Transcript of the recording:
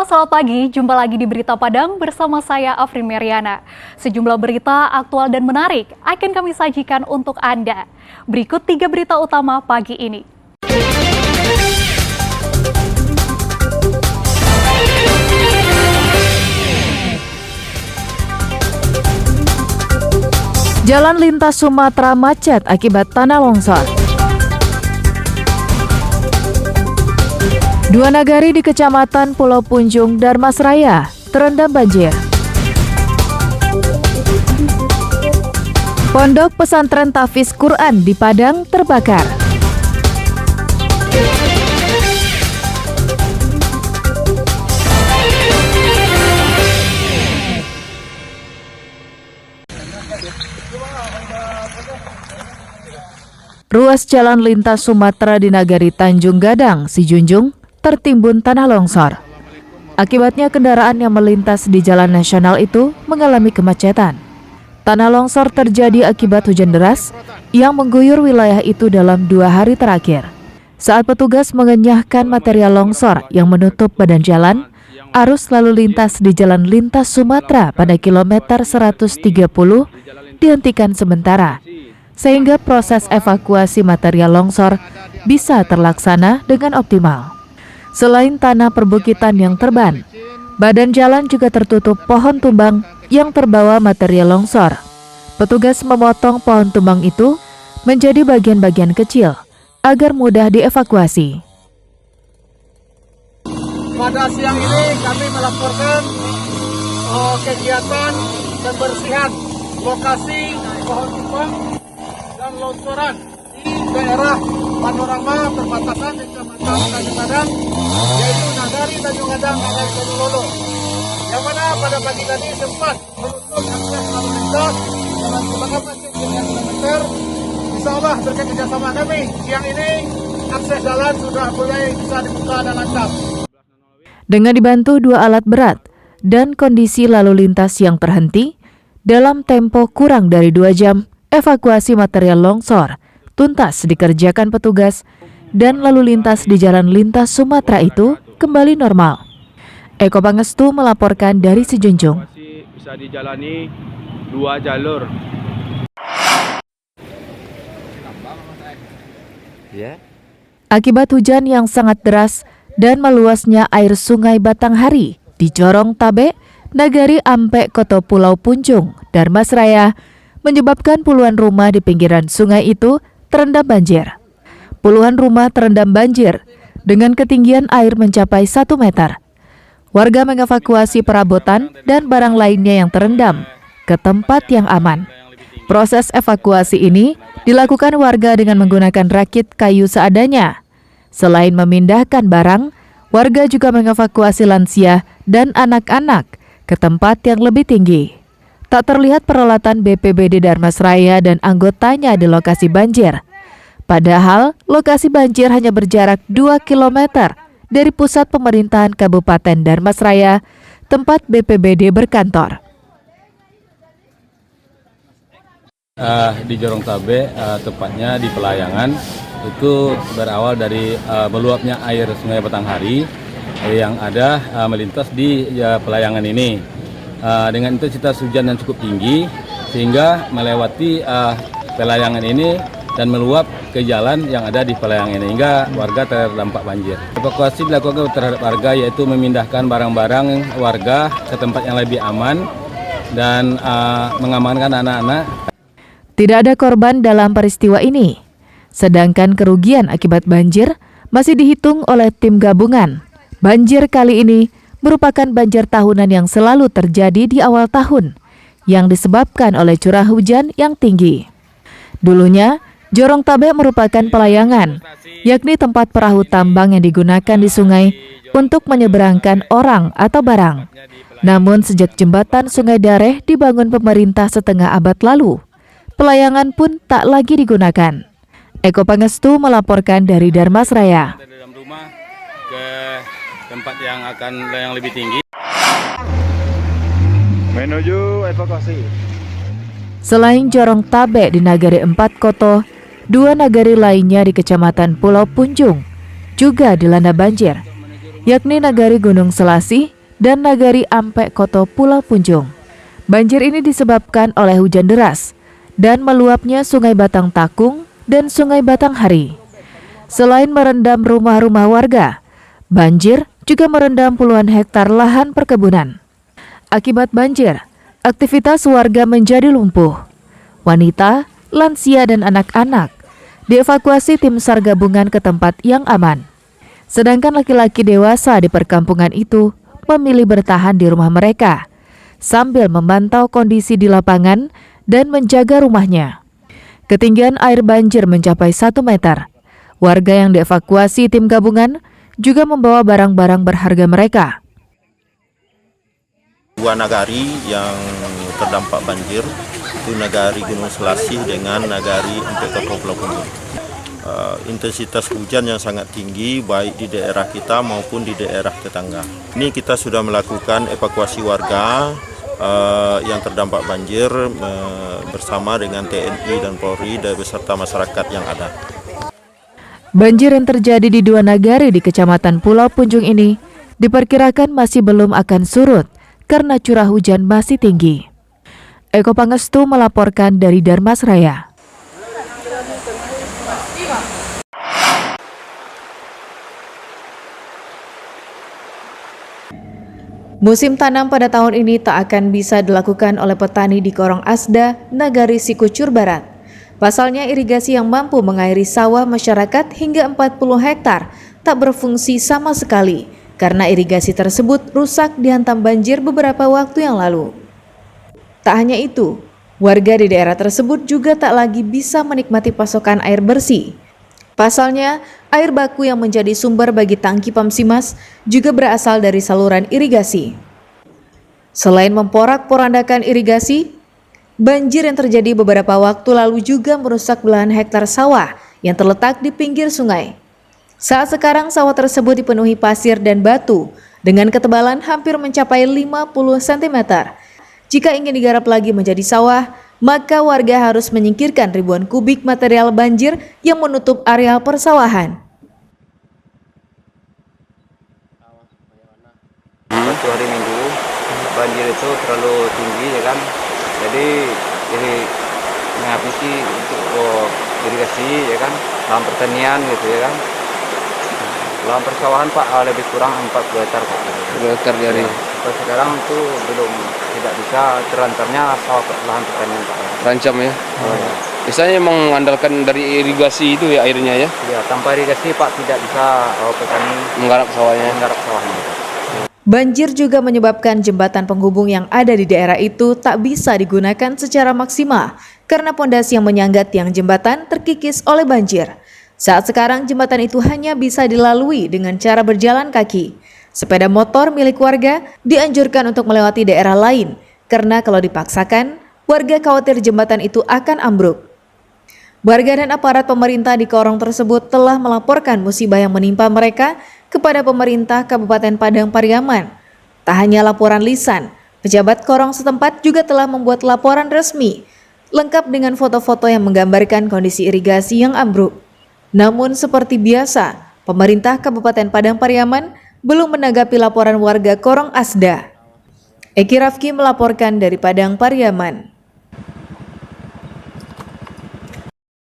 Halo, selamat pagi. Jumpa lagi di Berita Padang bersama saya Afri Meriana. Sejumlah berita aktual dan menarik akan kami sajikan untuk Anda. Berikut 3 berita utama pagi ini. Jalan lintas Sumatera macet akibat tanah longsor. 2 nagari di Kecamatan Pulau Punjung, Darmasraya terendam banjir. Pondok pesantren Tahfiz Quran di Padang terbakar. Ruas jalan lintas Sumatera di Nagari Tanjung Gadang, Sijunjung, tertimbun tanah longsor. Akibatnya kendaraan yang melintas di jalan nasional itu mengalami kemacetan. Tanah longsor terjadi akibat hujan deras yang mengguyur wilayah itu dalam 2 hari terakhir. Saat petugas mengenyahkan material longsor yang menutup badan jalan, arus lalu lintas di jalan lintas Sumatera pada kilometer 130 dihentikan sementara, sehingga proses evakuasi material longsor bisa terlaksana dengan optimal. Selain tanah perbukitan yang terban, badan jalan juga tertutup pohon tumbang yang terbawa material longsor. Petugas memotong pohon tumbang itu menjadi bagian-bagian kecil agar mudah dievakuasi. Pada siang ini kami melaporkan kegiatan pembersihan lokasi pohon tumbang dan longsoran di daerah Panorama perbatasan di Kecamatan Tanjung Gadang, yaitu Nagari Tanjung Gadang, Nagari Tanjung Lolo, yang mana pada pagi tadi sempat menutup akses lalu lintas dalam kebakaran sekitar kilometer. Insya Allah berkat kerjasama kami, siang ini akses jalan sudah mulai bisa dibuka dan lancar. Dengan dibantu 2 alat berat dan kondisi lalu lintas yang terhenti, dalam tempo kurang dari 2 jam, evakuasi material longsor tuntas dikerjakan petugas dan lalu lintas di jalan lintas Sumatera itu kembali normal. Eko Pangestu melaporkan dari Sijunjung. Bisa dijalani 2 jalur. Akibat hujan yang sangat deras dan meluasnya air sungai Batanghari di Jorong Tabe, Nagari Ampe Koto Pulau Punjung, Darmasraya, menyebabkan puluhan rumah di pinggiran sungai itu terendam banjir. Puluhan rumah terendam banjir dengan ketinggian air mencapai 1 meter. Warga mengevakuasi perabotan dan barang lainnya yang terendam ke tempat yang aman. Proses evakuasi ini dilakukan warga dengan menggunakan rakit kayu seadanya. Selain memindahkan barang, warga juga mengevakuasi lansia dan anak-anak ke tempat yang lebih tinggi. Tak terlihat peralatan BPBD Darmasraya dan anggotanya di lokasi banjir. Padahal lokasi banjir hanya berjarak 2 km dari pusat pemerintahan Kabupaten Darmasraya, tempat BPBD berkantor. Di Jorong Tabe, tepatnya di Pelayangan, itu berawal dari meluapnya air Sungai Batanghari yang ada melintas di Pelayangan ini. Dengan intensitas hujan yang cukup tinggi sehingga melewati Pelayangan ini dan meluap ke jalan yang ada di Pelayangan ini hingga warga terdampak banjir. Evakuasi dilakukan terhadap warga, yaitu memindahkan barang-barang warga ke tempat yang lebih aman dan mengamankan anak-anak. Tidak ada korban dalam peristiwa ini, sedangkan kerugian akibat banjir masih dihitung oleh tim gabungan. Banjir kali ini merupakan banjir tahunan yang selalu terjadi di awal tahun, yang disebabkan oleh curah hujan yang tinggi. Dulunya, Jorong Tabe merupakan pelayangan, yakni tempat perahu tambang yang digunakan di sungai untuk menyeberangkan orang atau barang. Namun sejak jembatan Sungai Dareh dibangun pemerintah setengah abad lalu, pelayangan pun tak lagi digunakan. Eko Pangestu melaporkan dari Darmasraya. Ke tempat yang lebih tinggi. Menuju evakuasi. Selain Jorong Tabe di Nagari 4 Koto, 2 nagari lainnya di Kecamatan Pulau Punjung juga dilanda banjir, yakni Nagari Gunung Selasi dan Nagari Ampek Koto Pulau Punjung. Banjir ini disebabkan oleh hujan deras dan meluapnya Sungai Batang Takung dan Sungai Batang Hari. Selain merendam rumah-rumah warga, banjir juga merendam puluhan hektar lahan perkebunan. Akibat banjir, aktivitas warga menjadi lumpuh. Wanita, lansia, dan anak-anak dievakuasi tim SAR gabungan ke tempat yang aman. Sedangkan laki-laki dewasa di perkampungan itu memilih bertahan di rumah mereka sambil memantau kondisi di lapangan dan menjaga rumahnya. Ketinggian air banjir mencapai 1 meter. Warga yang dievakuasi tim gabungan juga membawa barang-barang berharga mereka. 2 nagari yang terdampak banjir, itu Nagari Gunung Selasih dengan Nagari Ampek Koto Pulau Punjung. Intensitas hujan yang sangat tinggi baik di daerah kita maupun di daerah tetangga. Ini kita sudah melakukan evakuasi warga yang terdampak banjir bersama dengan TNI dan Polri dan beserta masyarakat yang ada. Banjir yang terjadi di 2 nagari di Kecamatan Pulau Punjung ini diperkirakan masih belum akan surut karena curah hujan masih tinggi. Eko Pangestu melaporkan dari Darmasraya. Musim tanam pada tahun ini tak akan bisa dilakukan oleh petani di Korong Asda, Nagari Sikucur Barat. Pasalnya irigasi yang mampu mengairi sawah masyarakat hingga 40 hektar tak berfungsi sama sekali karena irigasi tersebut rusak dihantam banjir beberapa waktu yang lalu. Tak hanya itu, warga di daerah tersebut juga tak lagi bisa menikmati pasokan air bersih. Pasalnya, air baku yang menjadi sumber bagi tangki Pamsimas juga berasal dari saluran irigasi. Selain memporak-porandakan irigasi, banjir yang terjadi beberapa waktu lalu juga merusak belahan hektar sawah yang terletak di pinggir sungai. Saat sekarang sawah tersebut dipenuhi pasir dan batu dengan ketebalan hampir mencapai 50 cm. Jika ingin digarap lagi menjadi sawah, maka warga harus menyingkirkan ribuan kubik material banjir yang menutup areal persawahan. Waktu hari Minggu banjir itu terlalu tinggi ya kan, jadi menghabisi untuk irigasi ya kan, lahan pertanian gitu ya kan. Lahan persawahan Pak lebih kurang 40 hektar Pak. 40 hektar dari sampai sekarang itu belum tidak bisa terantarnya sawah lahan pertanian Pak. Terancam ya. Oh, ya. Biasanya mengandalkan dari irigasi itu ya airnya ya. Ya, tanpa irigasi Pak tidak bisa petani Menggarap sawahnya. Banjir juga menyebabkan jembatan penghubung yang ada di daerah itu tak bisa digunakan secara maksimal karena pondasi yang menyangga tiang jembatan terkikis oleh banjir. Saat sekarang jembatan itu hanya bisa dilalui dengan cara berjalan kaki. Sepeda motor milik warga dianjurkan untuk melewati daerah lain karena kalau dipaksakan, warga khawatir jembatan itu akan ambruk. Warga dan aparat pemerintah di Korong tersebut telah melaporkan musibah yang menimpa mereka kepada pemerintah Kabupaten Padang Pariaman. Tak hanya laporan lisan, pejabat Korong setempat juga telah membuat laporan resmi, lengkap dengan foto-foto yang menggambarkan kondisi irigasi yang ambruk. Namun seperti biasa, pemerintah Kabupaten Padang Pariaman belum menanggapi laporan warga Korong Asda. Eki Rafki melaporkan dari Padang Pariaman.